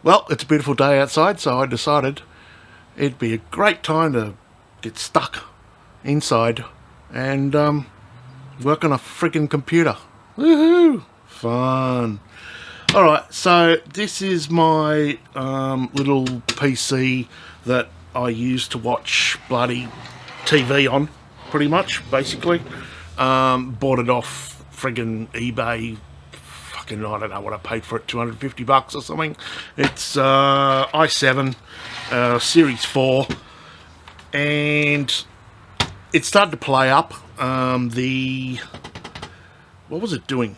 Well, it's a beautiful day outside, so I decided it'd be a great time to get stuck inside and work on a freaking computer. Woohoo! Fun. Alright, so this is my little PC that I use to watch bloody TV on, pretty much, basically. Bought it off friggin' eBay. Fucking, I don't know what I paid for it, $250 or something. It's i7 Series 4, and it started to play up. What was it doing?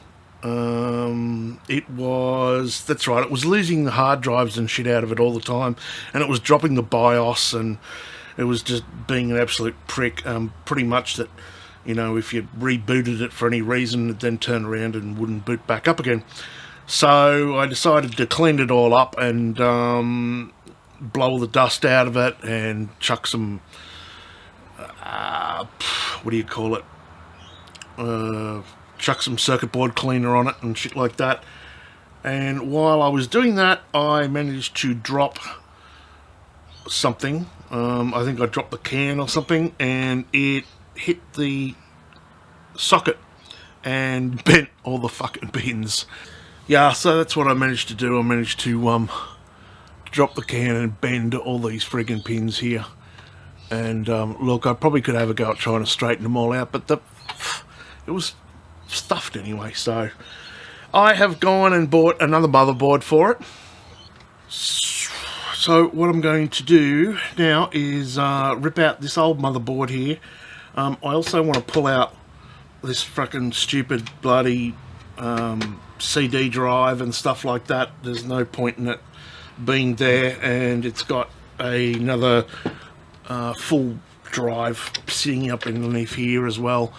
It was losing the hard drives and shit out of it all the time, and it was dropping the BIOS, and it was just being an absolute prick. Pretty much that, you know, if you rebooted it for any reason, it'd then turn around and wouldn't boot back up again. So I decided to clean it all up and blow all the dust out of it and chuck some what do you call it? Chuck some circuit board cleaner on it and shit like that. And while I was doing that, I managed to drop something. I think I dropped the can or something, and it hit the socket and bent all the fucking pins. Yeah, so that's what I managed to do. I managed to drop the can and bend all these friggin' pins here. And look, I probably could have a go at trying to straighten them all out, but it was stuffed anyway. So I have gone and bought another motherboard for it. So what I'm going to do now is rip out this old motherboard here. I also want to pull out this fucking stupid bloody CD drive and stuff like that. There's no point in it being there, and it's got another full drive sitting up underneath here as well.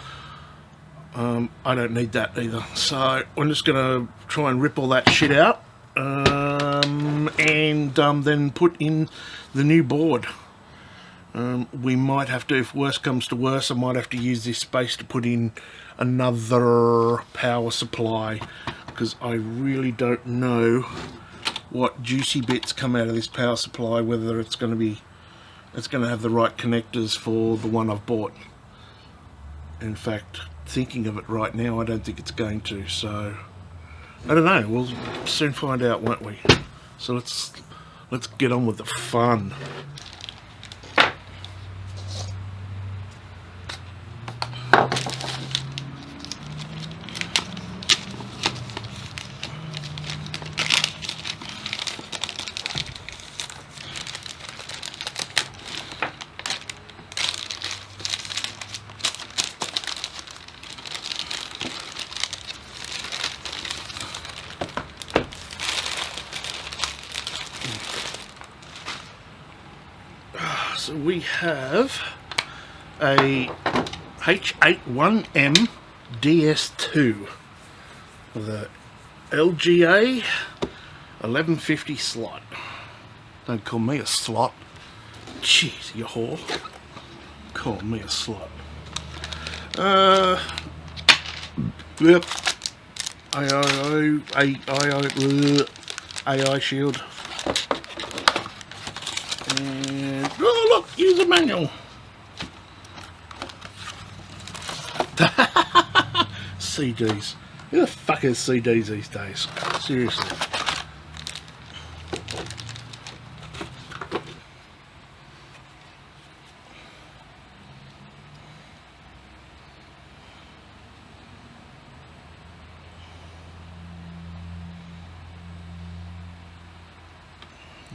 I don't need that either, so I'm just going to try and rip all that shit out and then put in the new board. We might have to, if worse comes to worse, I might have to use this space to put in another power supply, because I really don't know what juicy bits come out of this power supply, whether it's going to have the right connectors for the one I've bought. In fact, thinking of it right now, I don't think it's going to, so I don't know. We'll soon find out, won't we? So let's get on with the fun. So we have a H81M DS2 with a LGA 1150 slot. Don't call me a slot. Jeez, you whore. Call me a slot. Yep. AI shield. And, oh look, user manual. CDs. Who the fuck has CDs these days? Seriously.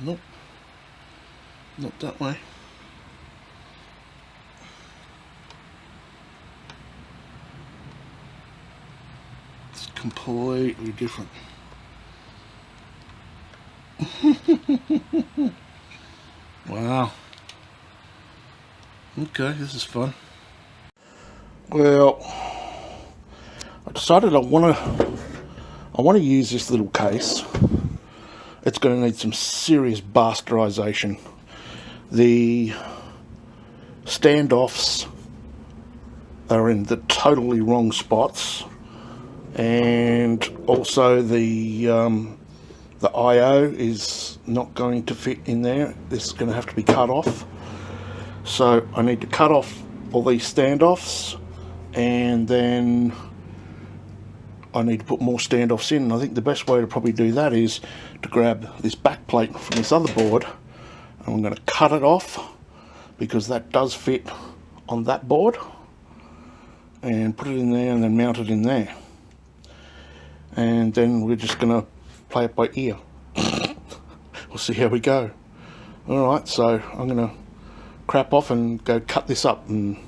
Nope. Not that way. It's completely different. Wow. Okay, this is fun. Well, I decided I want to use this little case. It's going to need some serious bastardization. The standoffs are in the totally wrong spots, and also the I/O is not going to fit in there. This is going to have to be cut off. So I need to cut off all these standoffs, and then I need to put more standoffs in. And I think the best way to probably do that is to grab this back plate from this other board, and I'm going to cut it off because that does fit on that board, and put it in there and then mount it in there. And then we're just going to play it by ear. We'll see how we go. Alright, so I'm going to crap off and go cut this up and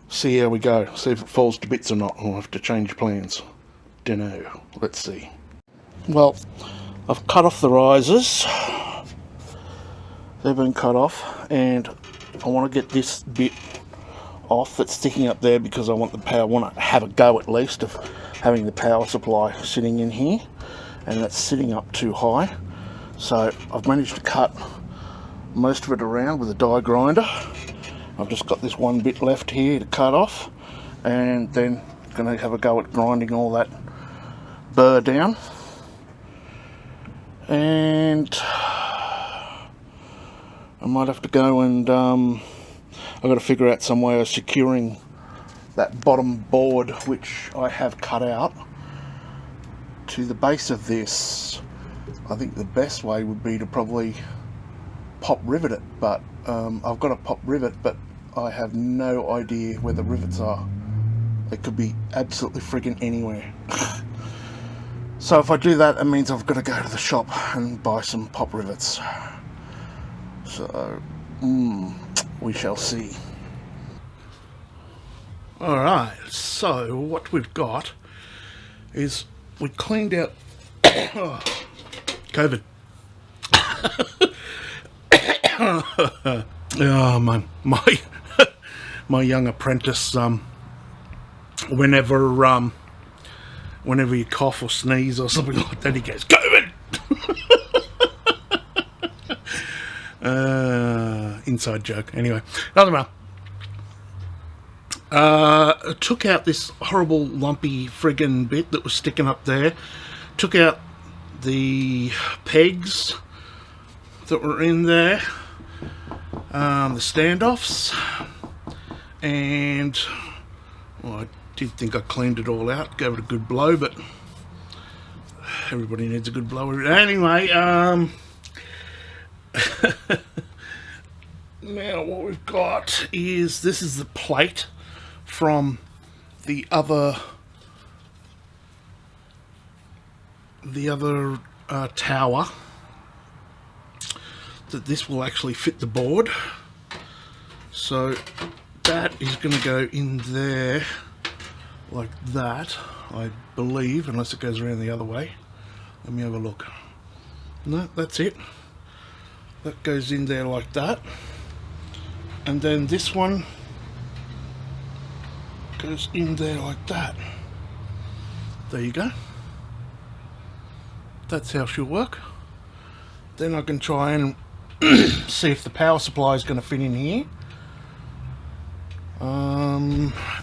see how we go. See if it falls to bits or not. I'll have to change plans. Dunno. Let's see. Well, I've cut off the risers. They've been cut off, and I want to get this bit off that's sticking up there because I want the power. I want to have a go at least of having the power supply sitting in here, and that's sitting up too high. So I've managed to cut most of it around with a die grinder. I've just got this one bit left here to cut off, and then going to have a go at grinding all that burr down. And I might have to go and I've got to figure out some way of securing that bottom board, which I have cut out, to the base of this. I think the best way would be to probably pop rivet it, but I've got a pop rivet, but I have no idea where the rivets are. They could be absolutely friggin' anywhere. So if I do that, it means I've got to go to the shop and buy some pop rivets. So we shall see. Alright, so what we've got is we cleaned out COVID. Oh, my young apprentice, whenever you cough or sneeze or something like that, he goes, COVID! Inside joke. Anyway, nothing more. Took out this horrible lumpy friggin' bit that was sticking up there. Took out the pegs that were in there, the standoffs, and well, I did think I cleaned it all out, gave it a good blow, but everybody needs a good blow. Anyway, now what we've got is, this is the plate from the other tower, that this will actually fit the board. So that is going to go in there like that, I believe, unless it goes around the other way. Let me have a look. No, that's it. That goes in there like that, and then this one goes in there like that. There you go. That's how she'll work. Then I can try and see if the power supply is going to fit in here.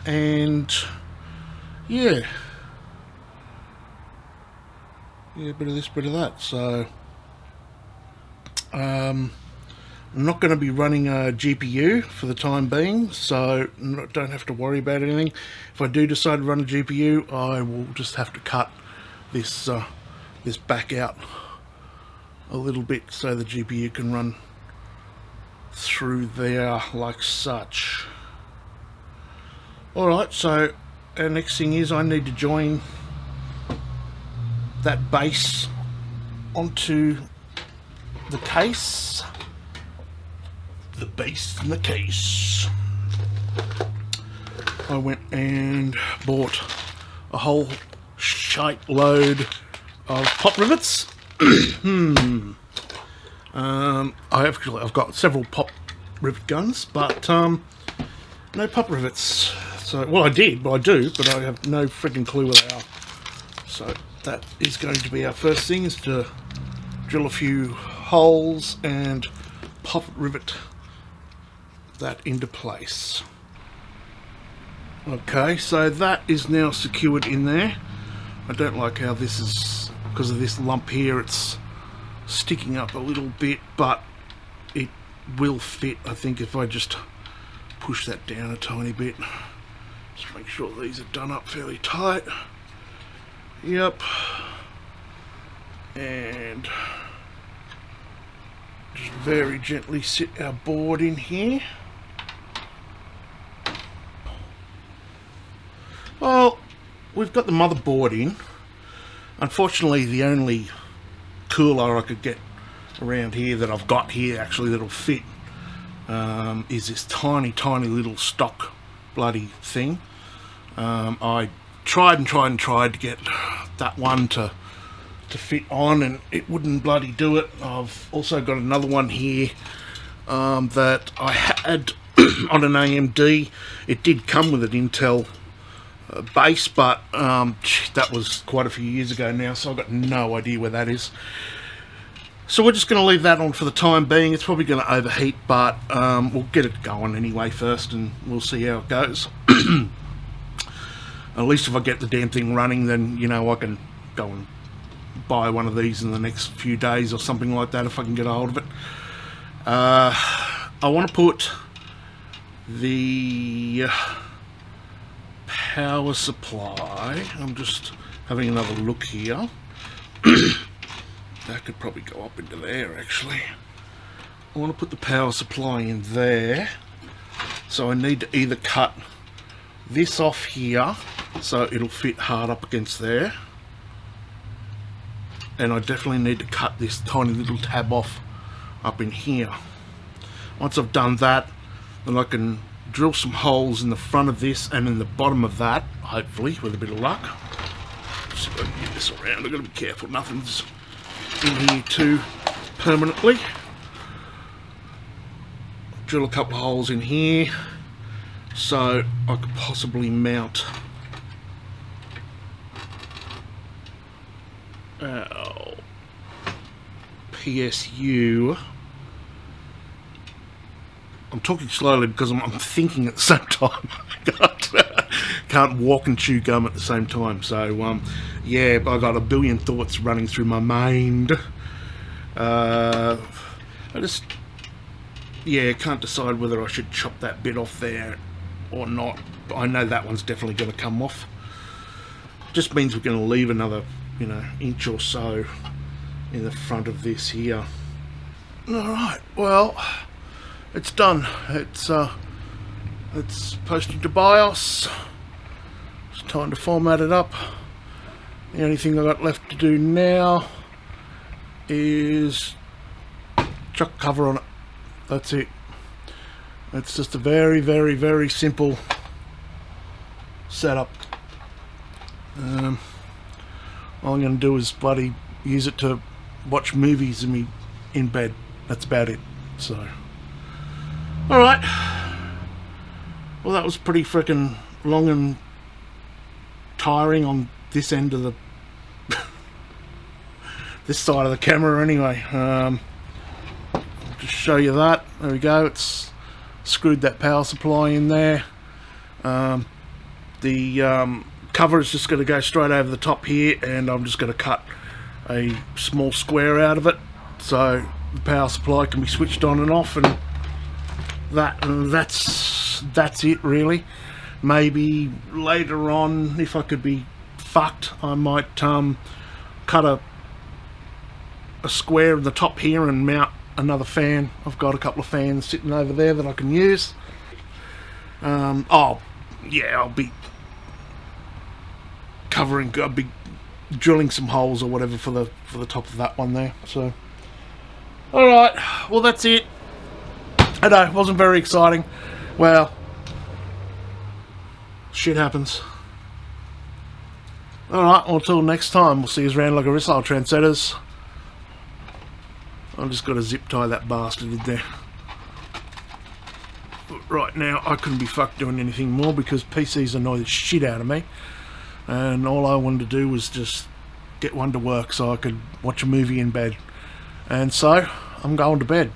And yeah, a bit of this, bit of that. So I'm not going to be running a GPU for the time being, so don't have to worry about anything. If I do decide to run a GPU, I will just have to cut this this back out a little bit so the GPU can run through there like such. Alright, so our next thing is I need to join that base onto the case. The base in the case. I went and bought a whole shite load of pop rivets. I've got several pop rivet guns, but no pop rivets. So, well, I did, but I do, but I have no freaking clue where they are. So that is going to be our first thing, is to drill a few holes and pop rivet that into place. Okay, so that is now secured in there. I don't like how this is, because of this lump here, it's sticking up a little bit, but it will fit, I think, if I just push that down a tiny bit. Just make sure these are done up fairly tight. Yep. And just very gently sit our board in here. Well, we've got the motherboard in. Unfortunately, the only cooler I could get around here that I've got here actually that'll fit is this tiny little stock bloody thing. I tried to get that one to fit on, and it wouldn't bloody do it. I've also got another one here that I had on an AMD. It did come with an Intel base, but that was quite a few years ago now, so I've got no idea where that is. So we're just going to leave that on for the time being. It's probably going to overheat, but we'll get it going anyway first, and we'll see how it goes. At least if I get the damn thing running, then, you know, I can go and buy one of these in the next few days or something like that if I can get a hold of it. I want to put the power supply. I'm just having another look here. That could probably go up into there, actually. I want to put the power supply in there. So I need to either cut this off here so it'll fit hard up against there. And I definitely need to cut this tiny little tab off up in here. Once I've done that, then I can drill some holes in the front of this and in the bottom of that, hopefully, with a bit of luck. Just see if I can get this around. I've got to be careful, nothing's in here too permanently. Drill a couple of holes in here so I could possibly mount our PSU. I'm talking slowly because I'm thinking at the same time. Can't walk and chew gum at the same time. So, yeah, I got a billion thoughts running through my mind. I just, yeah, can't decide whether I should chop that bit off there or not. But I know that one's definitely going to come off. Just means we're going to leave another, you know, inch or so in the front of this here. Alright, well, it's done. It's posted to BIOS. It's time to format it up. The only thing I've got left to do now is chuck cover on it. That's it. It's just a very simple setup. All I'm going to do is bloody use it to watch movies in bed. That's about it. So, alright. Well, that was pretty freaking long and tiring on this end of the this side of the camera anyway. I'll just show you that. There we go. It's screwed that power supply in there. The cover is just going to go straight over the top here, and I'm just going to cut a small square out of it so the power supply can be switched on and off, and that's it really. Maybe later on, if I could be fucked, I might cut a square in the top here and mount another fan. I've got a couple of fans sitting over there that I can use. Oh yeah, I'll be drilling some holes or whatever for the top of that one there. So, all right, well that's it. I know, it wasn't very exciting. Well, shit happens. Alright, well, until next time, we'll see you around like a missile trendsetters. I've just got to zip tie that bastard in there. Right now, I couldn't be fucked doing anything more because PCs annoy the shit out of me. And all I wanted to do was just get one to work so I could watch a movie in bed. And so, I'm going to bed.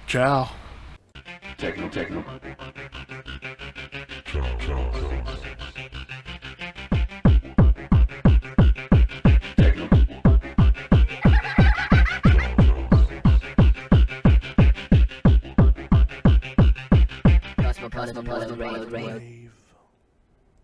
Ciao. Techno. Techno. cosmopod ray.